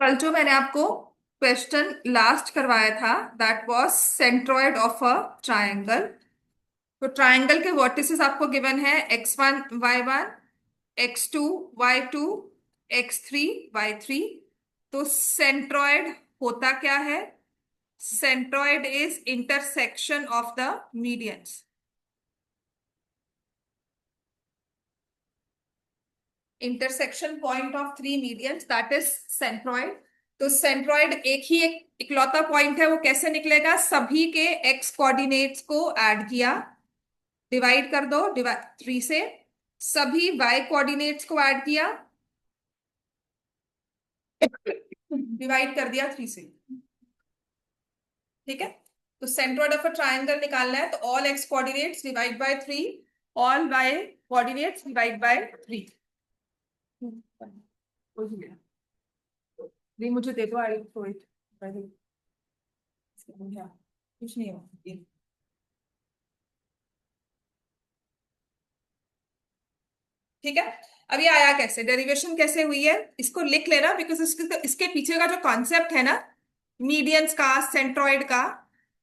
कल जो मैंने आपको क्वेश्चन लास्ट करवाया था, that was centroid of a triangle. तो ट्रायंगल के वर्टिसेस आपको गिवन है x1 y1, x2 y2, x3 y3। तो सेंट्रॉइड होता क्या है? Centroid is intersection of the medians. Intersection point of three medians, that is centroid. तो सेंट्रॉइड एक इकलौता पॉइंट है। वो कैसे निकलेगा? सभी के एक्स कोऑर्डिनेट्स को ऐड किया, डिवाइड कर दो, डिवाइड 3 से। सभी वाई कोऑर्डिनेट्स को ऐड किया, डिवाइड कर दिया 3 से। ठीक है। तो सेंट्रॉइड ऑफ अ ट्रायंगल निकालना है, तो all x coordinates divide by 3, all y coordinates divide by 3। नहीं, मुझे दे दो, आई तो इट कुछ नहीं हो। ठीक है। अब ये आया कैसे, डेरिवेशन कैसे हुई है, इसको लिख लेना, बिकॉज इसके पीछे का जो कॉन्सेप्ट है ना, मीडियंस का, सेंट्रॉइड का,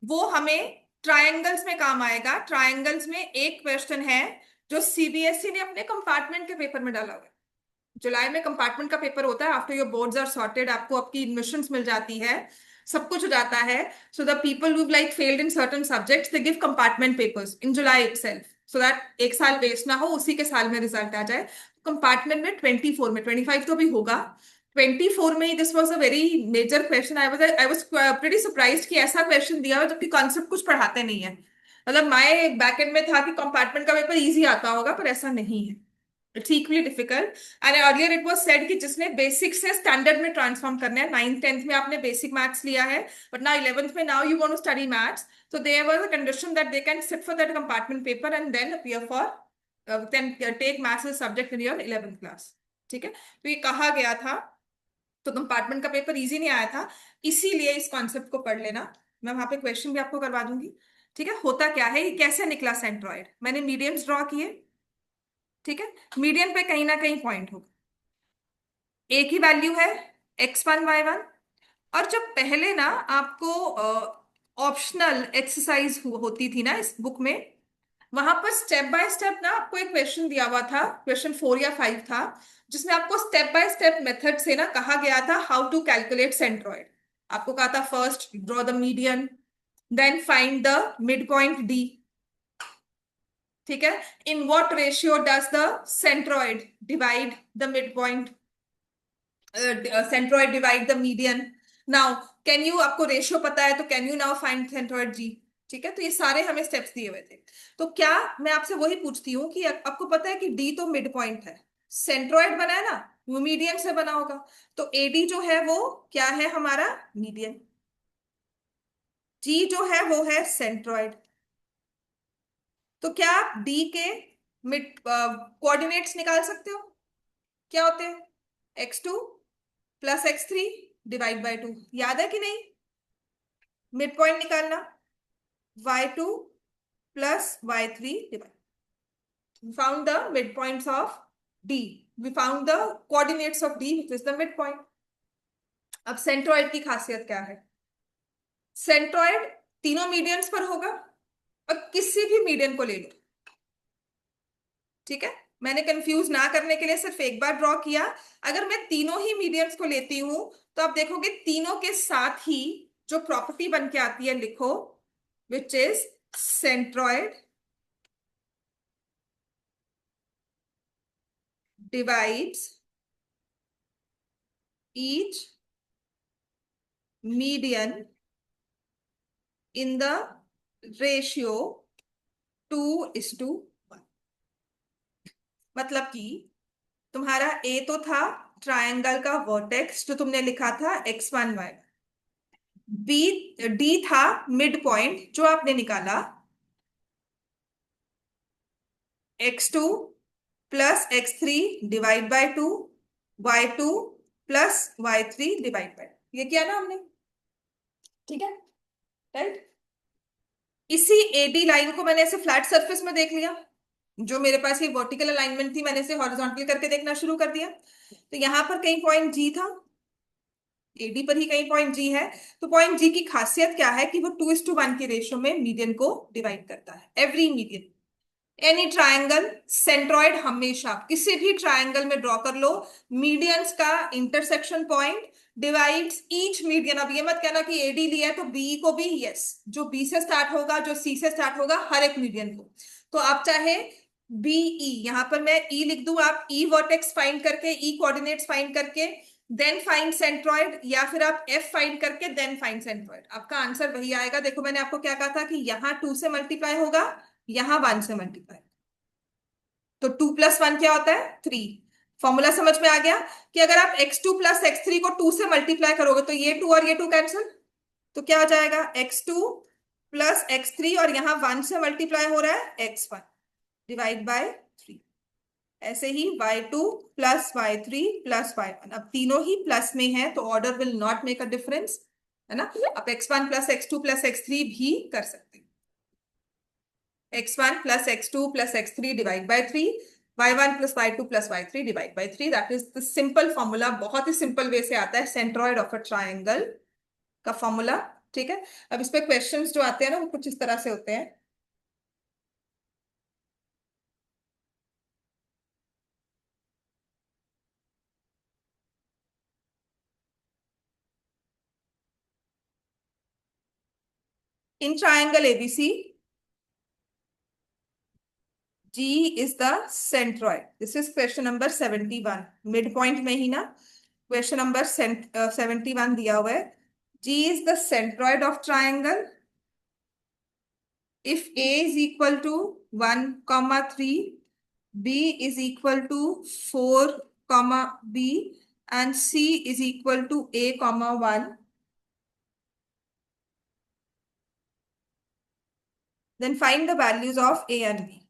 वो हमें ट्रायंगल्स में काम आएगा। ट्रायंगल्स में एक क्वेश्चन है जो सीबीएसई ने अपने कंपार्टमेंट के पेपर में डाला हुआ है। जुलाई में कंपार्टमेंट का पेपर होता है, after your boards are sorted, आपको आपकी एडमिशंस मिल जाती है, सब कुछ हो जाता है। So the people who like failed in certain subjects, they give compartment papers in July itself, so that एक साल वेस्ट ना हो, उसी के साल में रिजल्ट आ जाए। कंपार्टमेंट में 24 में, 25 तो भी होगा, 24 में ही this was a very major question. I was pretty surprised कि ऐसा क्वेश्चन दिया हो, जबकि कॉन्सेप्ट कुछ पढ़ाते नहीं है। मतलब माय बैकएंड में था कि कंपार्टमेंट का पेपर इजी आता होगा, पर ऐसा नहीं है। It's equally difficult. And earlier it was said कि जिसने बेसिक से स्टैंडर्ड में ट्रांसफॉर्म करना है, 9th 10th में आपने बेसिक मैथ्स लिया है, बट ना 11th में, now you want to study maths, so there was a condition that they can sit for that compartment paper and then appear for then take maths as a subject in your 11th class। ठीक है। तो ये कहा गया था, तो compartment का paper easy नहीं आया था, इसीलिए इस कॉन्सेप्ट को पढ़ लेना। मैं वहां पे क्वेश्चन भी आपको करवा दूंगी। ठीक है। होता क्या है, ये कैसे निकला सेंट्रॉइड, मैंने मीडियंस ड्रॉ किए। ठीक है। मीडियन पे कहीं ना कहीं पॉइंट होगा, एक ही वैल्यू है, x1 y1। और जब पहले ना आपको ऑप्शनल एक्सरसाइज होती थी ना इस बुक में, वहां पर स्टेप बाय स्टेप ना आपको एक क्वेश्चन दिया हुआ था, क्वेश्चन 4 या 5 था, जिसमें आपको स्टेप बाय स्टेप मेथड से ना कहा गया था हाउ टू कैलकुलेट सेंट्रॉइड। आपको कहा था first draw the median, then find the mid point D. ठीक है। In what ratio does the centroid divide the mid point, centroid divide the median. Now can you, आपको ratio पता है, तो can you now find centroid G. ठीक है। तो ये सारे हमें स्टेप्स दिए हुए थे। तो क्या, मैं आपसे वही पूछती हूँ कि आपको पता है कि डी तो मिड पॉइंट है, सेंट्रॉइड बना है ना, वो मीडियन से बना होगा, तो एडी जो है वो क्या है हमारा, मीडियन। जी जो है वो है सेंट्रॉइड। तो क्या आप डी के मिड कोऑर्डिनेट्स निकाल सकते हो? क्या होते हैं? x2 + x3 डिवाइड बाय 2, याद है कि नहीं? मिड पॉइंट निकालना, y2 + y3 divide, we found the midpoints of D, we found the coordinates of D which is the midpoint। अब सेंट्रॉइड की खासियत क्या है? सेंट्रॉइड तीनों मीडियंस पर होगा, और किसी भी मीडियन को ले लो। ठीक है। मैंने कंफ्यूज ना करने के लिए सिर्फ एक बार ड्रॉ किया। अगर मैं तीनों ही मीडियंस को लेती हूं, तो आप देखोगे तीनों के साथ ही जो प्रॉपर्टी बन के आती है, लिखो, which is centroid divides each median in the ratio 2:1। मतलब कि तुम्हारा ए तो था ट्रायंगल का वर्टेक्स, जो तुमने लिखा था x1 y, बी डी था मिड पॉइंट जो आपने निकाला, x2 + x3 divide by 2, y2 + y3 divide by, ये किया ना हमने। ठीक है। राइट। इसी एडी लाइन को मैंने ऐसे फ्लैट सरफेस में देख लिया, जो मेरे पास ये वर्टिकल अलाइनमेंट थी, मैंने इसे हॉरिजॉन्टल करके देखना शुरू कर दिया। तो यहां पर कहीं पॉइंट जी था, एडी पर ही कहीं पॉइंट जी है। तो पॉइंट जी की खासियत क्या है कि वो 2:1 के रेशियो में मीडियन को डिवाइड करता है, every median. Any triangle centroid हमेशा किसी भी ट्रायंगल में ड्रॉ कर लो, मीडियंस का intersection point divides each median. अब ये मत कहना कि एडी लिया है तो बी को भी, यस, जो बी से स्टार्ट होगा, जो सी से स्टार्ट होगा, हर एक मीडियन को। तो आप चाहे बी ई, यहां पर मैं ई लिख दूं, आप ई वर्टेक्स फाइंड करके, ई कोऑर्डिनेट्स फाइंड करके देन फाइंड सेंट्रॉइड, या फिर आप एफ फाइंड करके देन फाइंड सेंट्रॉइड, आपका आंसर वही आएगा। देखो मैंने आपको क्या कहा था कि यहाँ 2 से मल्टीप्लाई होगा, यहाँ 1 से मल्टीप्लाई। तो 2+1 क्या होता है? 3। फॉर्मूला समझ में आ गया कि अगर आप x2 + x3 को 2 से मल्टीप्लाई करोगे तो ये 2 और ये 2 कैंसिल, तो क्या हो जाएगा? x2 + x3, और यहाँ 1 से मल्टीप्लाई हो रहा है x1 डिवाइड बाय 3। ऐसे ही y2 + y3 + y1, अब तीनों ही प्लस में है तो order will not make a difference, है ना। आप x1 + x2 + x3 भी कर सकते हैं। x1 + x2 + x3 divide by 3, y1 + y2 + y3 divide by 3, that is the simple formula. बहुत ही सिंपल वे से आता है सेंट्रॉइड ऑफ अ ट्रायंगल का फॉर्मूला। ठीक है, अब इस पे क्वेश्चंस जो आते हैं ना वो कुछ इस तरह से होते हैं। In triangle ABC, G is the centroid. This is question number 71, mid point में ही ना क्वेश्चन नंबर 71 दिया हुआ है। G is the centroid of triangle if A is equal to 1, 3, B is equal to 4, B, and C is equal to A, 1. Then find the values of A and B.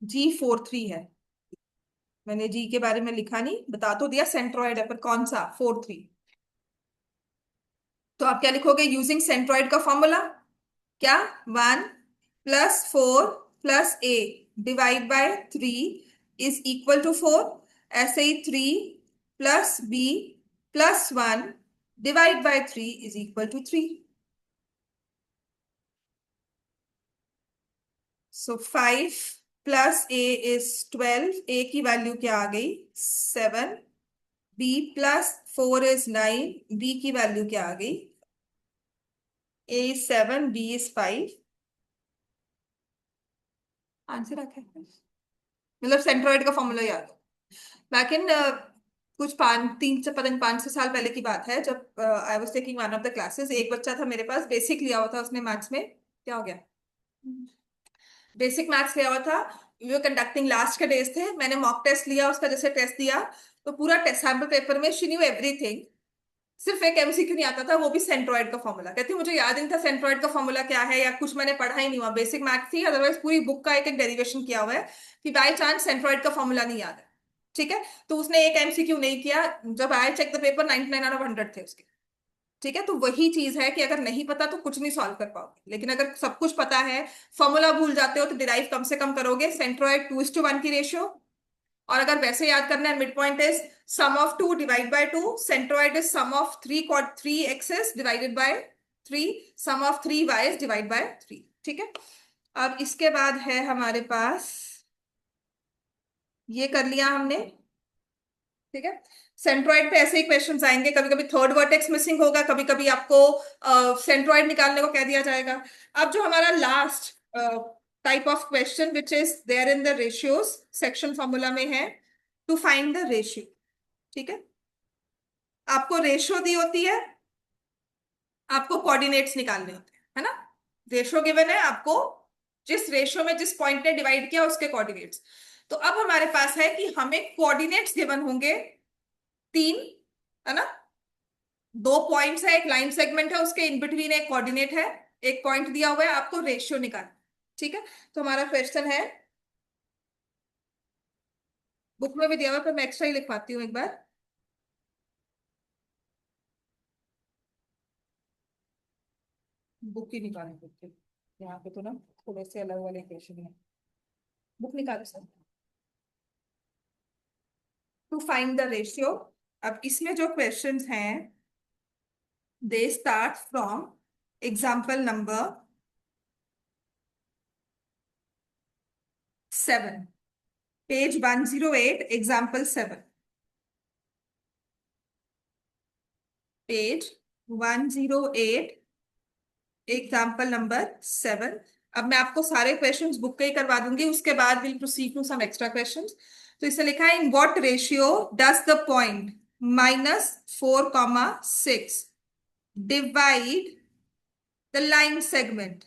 G 4, 3 है, मैंने जी के बारे में लिखा नहीं, बता तो दिया सेंट्रॉइड है, पर कौन सा? 4, 3। तो आप क्या लिखोगे यूजिंग सेंट्रॉइड का फॉर्मूला? क्या? 1 + 4 + A divide by 3 is equal to 4। ऐसे ही 3 + B + 1 divide by 3 is equal to 3। So 5 + A is 12, A की वैल्यू क्या आ गई? 7। B + 4 इज 9, B की वैल्यू क्या आ गई? A is 7, B is 5। Answer आता है, मतलब सेंट्रॉइड का फॉर्मूला याद हो। लेकिन कुछ 5 से 6 साल पहले की बात है, जब I was taking one of the classes, एक बच्चा था मेरे पास, बेसिक लिया हुआ था उसने मैथ्स में। क्या हो गया? बेसिक मैथ्स लिया हुआ था। वी वर कंडक्टिंग, लास्ट के डेज थे, मैंने मॉक टेस्ट लिया उसका, जैसे टेस्ट दिया तो पूरा टेस्ट सैम्पल पेपर में शी न्यू एवरीथिंग, सिर्फ एक एमसीक्यू नहीं आता था, वो भी सेंट्रॉइड का फॉर्मूला। कहती मुझे याद नहीं था सेंट्रॉइड का फॉर्मूला क्या है, या कुछ मैंने पढ़ा ही नहीं हुआ, बेसिक मैथ्स थी, अदरवाइज पूरी बुक का एक एक डेरिवेशन किया हुआ है, कि बाय चांस सेंट्रॉइड का फॉर्मूला नहीं याद है। ठीक है, तो उसने एक एमसीक्यू नहीं किया, जब I check the paper 99 out of 100 थे उसके। ठीक है, तो वही चीज है कि अगर नहीं पता तो कुछ नहीं सॉल्व कर पाओगे, लेकिन अगर सब कुछ पता है, फॉर्मूला भूल जाते हो तो डिराइव कम से कम करोगे। सेंट्रॉइड 2:1 की रेशियो, और अगर वैसे याद करना है, mid point is sum of 2 divide by 2, centroid is sum of 3 divided by 3, sum of 3 divide by 3। ठीक है, अब इसके बाद है हमारे पास, ये कर लिया हमने। ठीक है, सेंट्रॉइड पे ऐसे ही क्वेश्चंस आएंगे, कभी कभी थर्ड वर्टेक्स मिसिंग होगा, कभी कभी आपको सेंट्रॉइड निकालने को कह दिया जाएगा। अब जो हमारा last type of question which is there in the ratios section formula में है, टू फाइंड द रेशियो। ठीक है, आपको रेशियो दी होती है, आपको कोऑर्डिनेट्स निकालने होते हैं, है ना। रेशियो गिवन है आपको, जिस रेशियो में जिस पॉइंट ने डिवाइड किया उसके कोऑर्डिनेट्स। तो अब हमारे पास है कि हमें कोऑर्डिनेट्स गिवन होंगे 3, है ना। 2 पॉइंट्स है, एक लाइन सेगमेंट है, उसके इन बिटवीन एक कोऑर्डिनेट है, एक पॉइंट दिया हुआ है, आपको रेशियो निकालना। ठीक है, तो हमारा क्वेश्चन है, बुक में भी दिया हुआ है, पर मैं एक्स्ट्रा ही लिखवाती हूँ एक बार। बुक ही निकालनी पड़ती है। यहाँ पे तो ना थोड़े से अलग वाले क्वेश्चन है। बुक निकालो sir. To find the ratio. अब इसमें जो क्वेश्चंस हैं they start from example number 7, page 108, example 7, page 108, example number 7। अब मैं आपको सारे क्वेश्चंस बुक के ही करवा दूंगी, उसके बाद will proceed to some extra questions. तो इसे लिखा है, in what ratio does the point -4, 6 divide the line segment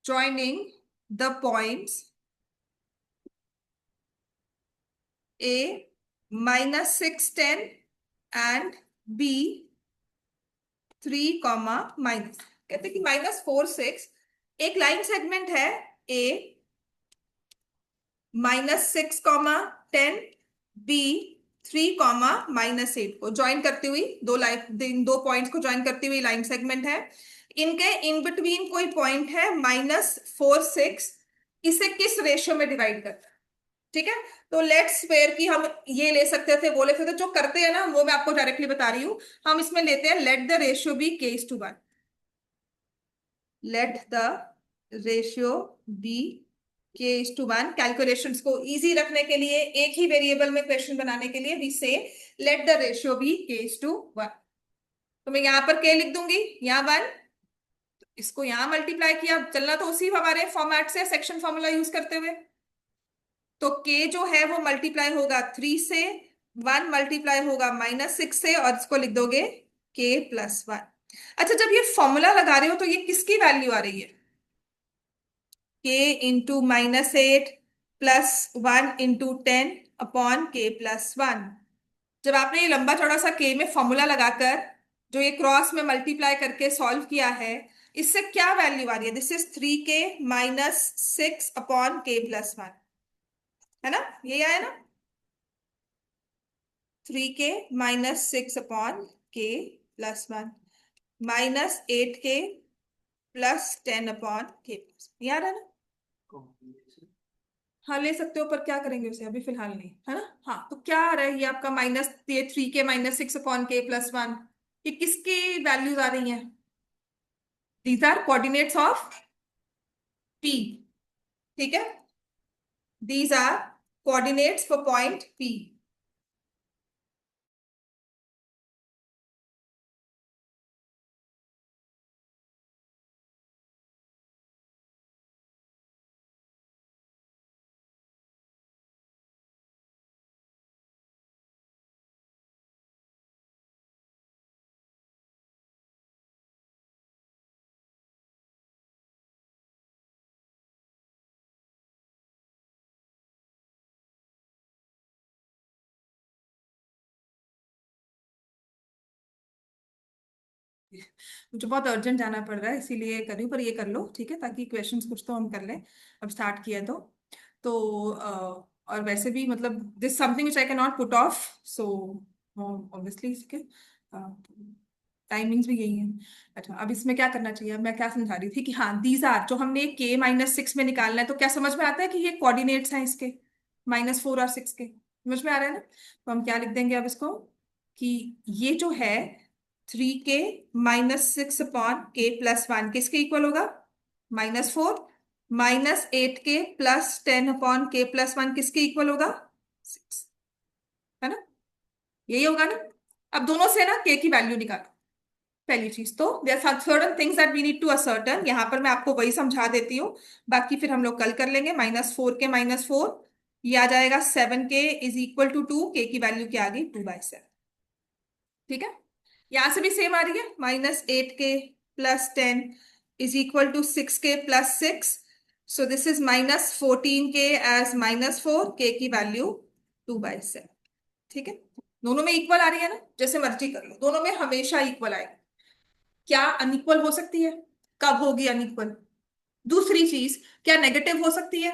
joining the points A -6, 10 and B 3, minus. कहते हैं कि -4, 6 एक लाइन सेगमेंट है A, -6, 10, B 3, -8 को ज्वाइन करती हुई, दो लाइन, इन दो पॉइंट्स को ज्वाइन करती हुई लाइन सेगमेंट है। इनके इन बिटवीन कोई पॉइंट है -4, 6, इसे किस रेशियो में डिवाइड करता है? ठीक है। तो लेट्स वेयर कि हम ये ले सकते थे, वो ले सकते थे, जो करते हैं ना वो मैं आपको डायरेक्टली बता रही हूं। हम इसमें लेते हैं let the ratio be K:1। Let the ratio be K:1। Calculations को इजी रखने के लिए, एक ही वेरिएबल में क्वेश्चन बनाने के लिए वी से late the ratio be K:1। तो मैं यहां पर K लिख दूंगी, यहाँ 1, इसको यहां मल्टीप्लाई किया, चलना तो उसी हमारे फॉर्मेट से, सेक्शन फॉर्मूला यूज करते हुए। तो K जो है वो मल्टीप्लाई होगा 3 से, 1 मल्टीप्लाई होगा -6 से, और इसको लिख दोगे K+1। अच्छा, जब ये फॉर्मूला लगा रहे हो तो ये किसकी वैल्यू आ रही है? K × -8 +1 × 10 upon K+1। जब आपने ये लंबा चौड़ा सा K में फॉर्मूला लगाकर जो ये क्रॉस में मल्टीप्लाई करके सॉल्व किया है, इससे क्या वैल्यू आ रही है? This is 3K - 6 upon K+1, है ना? ये आया ना, 3K - 6 upon K+1 -8K + 10 upon K+, याद है ना? हाँ ले सकते हो, पर क्या करेंगे उसे, अभी फिलहाल नहीं, है ना? हाँ, तो क्या आ रहा है ये आपका माइनस, ये 3K - 6 अपॉन K+1, ये किसकी वैल्यूज आ रही हैं? These are coordinates of P। ठीक है, these are coordinates for point P। मुझे बहुत अर्जेंट जाना पड़ रहा है, इसीलिए कर रही हूँ, पर ये कर लो ठीक है, ताकि क्वेश्चंस कुछ तो हम कर लें। अब स्टार्ट किया तो और वैसे भी मतलब this something which I can not put off, so obviously इसके टाइमिंग्स भी यही हैं। अच्छा, अब इसमें क्या करना चाहिए? अब मैं क्या समझा रही थी कि हाँ, दीज आर जो हमने K - 6 में निकालना है, तो क्या समझ में आता है कि ये कोऑर्डिनेट्स हैं इसके, -4 और 6 के, समझ में आ रहा है ना? तो हम क्या लिख देंगे अब इसको, कि ये जो है 3K - 6 अपॉन K+1 किसके इक्वल होगा? -4, -8K + 10 अपॉन K+1 किसके इक्वल होगा? 6, है ना? यही होगा ना? अब दोनों से ना K की वैल्यू निकालो। पहली चीज तो there are certain things that we need to ascertain, यहाँ पर मैं आपको वही समझा देती हूँ, बाकी फिर हम लोग कल कर लेंगे। -4 के -4, ये आ जाएगा 7K = 2, K की वैल्यू क्या आ गई? 2/7। ठीक है, यहां से भी सेम आ रही है, -8K + 10 = 6K + 6, so this is -14K as -4, K की वैल्यू 2/7। ठीक है, दोनों में इक्वल आ रही है ना? जैसे मर्जी कर लो, दोनों में हमेशा इक्वल आएगी। क्या अनइक्वल हो सकती है? कब होगी अनइक्वल? दूसरी चीज, क्या नेगेटिव हो सकती है?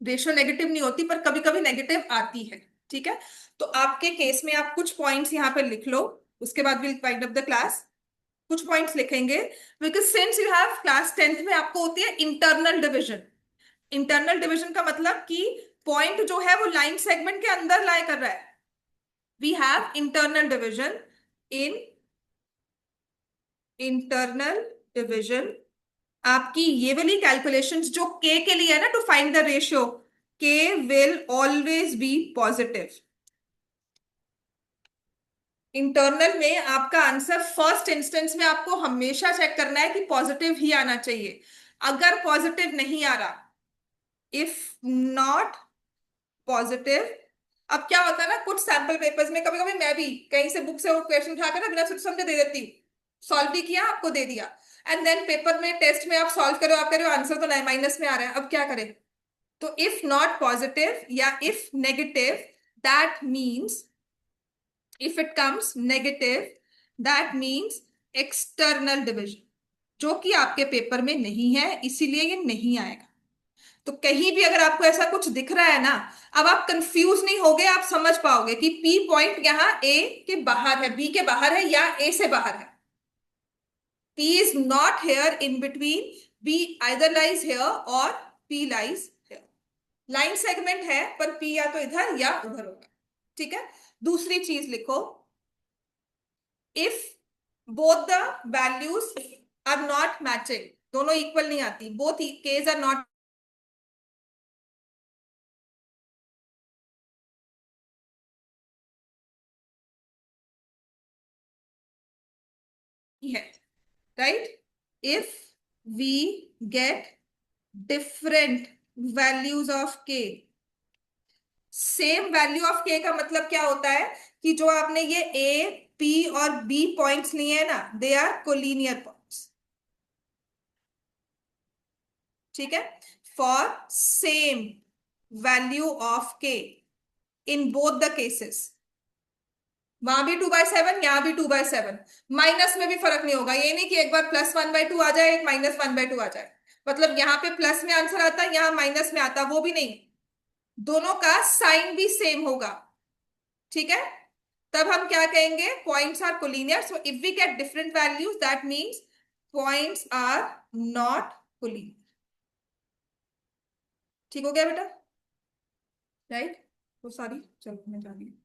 रेशियो नेगेटिव नहीं होती, पर कभी कभी नेगेटिव आती है। ठीक है, तो आपके केस में आप कुछ पॉइंट्स यहाँ पे लिख लो, उसके बाद will wind up the class. कुछ पॉइंट्स लिखेंगे, because since you have class 10th में आपको होती है इंटरनल डिविजन। इंटरनल डिविजन का मतलब कि पॉइंट जो है वो लाइन सेगमेंट के अंदर लाई कर रहा है। We have internal division. In internal division आपकी ये वाली कैलकुलेशंस जो के लिए है ना, to find the ratio, K will always be positive. Internal में आपका आंसर फर्स्ट इंस्टेंस में आपको हमेशा चेक करना है कि पॉजिटिव ही आना चाहिए। अगर पॉजिटिव नहीं आ रहा, इफ नॉट पॉजिटिव, अब क्या होता है ना, कुछ सैंपल पेपर्स में कभी कभी मैं भी कहीं से बुक से वो क्वेश्चन उठाकर ना बिना सोच समझे दे देती हूँ। सॉल्व भी किया, आपको दे दिया, एंड देन पेपर में टेस्ट में आप सॉल्व करो, आप करो आंसर तो माइनस में आ रहा है, अब क्या करें? तो इफ नॉट पॉजिटिव या if negative, that means, if it comes negative, that means external division, जो कि आपके पेपर में नहीं है, इसीलिए ये नहीं आएगा। तो कहीं भी अगर आपको ऐसा कुछ दिख रहा है ना, अब आप कंफ्यूज नहीं होगे, आप समझ पाओगे कि पी पॉइंट यहाँ ए के बाहर है, बी के बाहर है या ए से बाहर है। P is not here in between, B either lies here और P lies here. Line segment है पर पी या तो इधर या उधर होगा। ठीक है, दूसरी चीज लिखो, if both the values are not matching, दोनों इक्वल नहीं आती, बोथ केस आर नॉट है, right? If we get different values of K, same value of K का मतलब क्या होता है कि जो आपने ये ए पी और बी पॉइंट्स लिए हैं ना, दे आर कोलिनियर पॉइंट्स। ठीक है, फॉर सेम वैल्यू ऑफ के इन बोथ द केसेस, वहां भी 2/7, यहां भी 2/7, माइनस में भी फर्क नहीं होगा। ये नहीं कि एक बार +1/2 आ जाए, एक -1/2 आ जाए, मतलब यहाँ पे प्लस में आंसर आता है, यहाँ माइनस में आता, वो भी नहीं, दोनों का साइन भी सेम होगा। ठीक है, तब हम क्या कहेंगे? Points are collinear. So if we get different values, that means points are not collinear. ठीक हो गया बेटा? राइट? तो सॉरी, चलो मैं जा रही हूँ।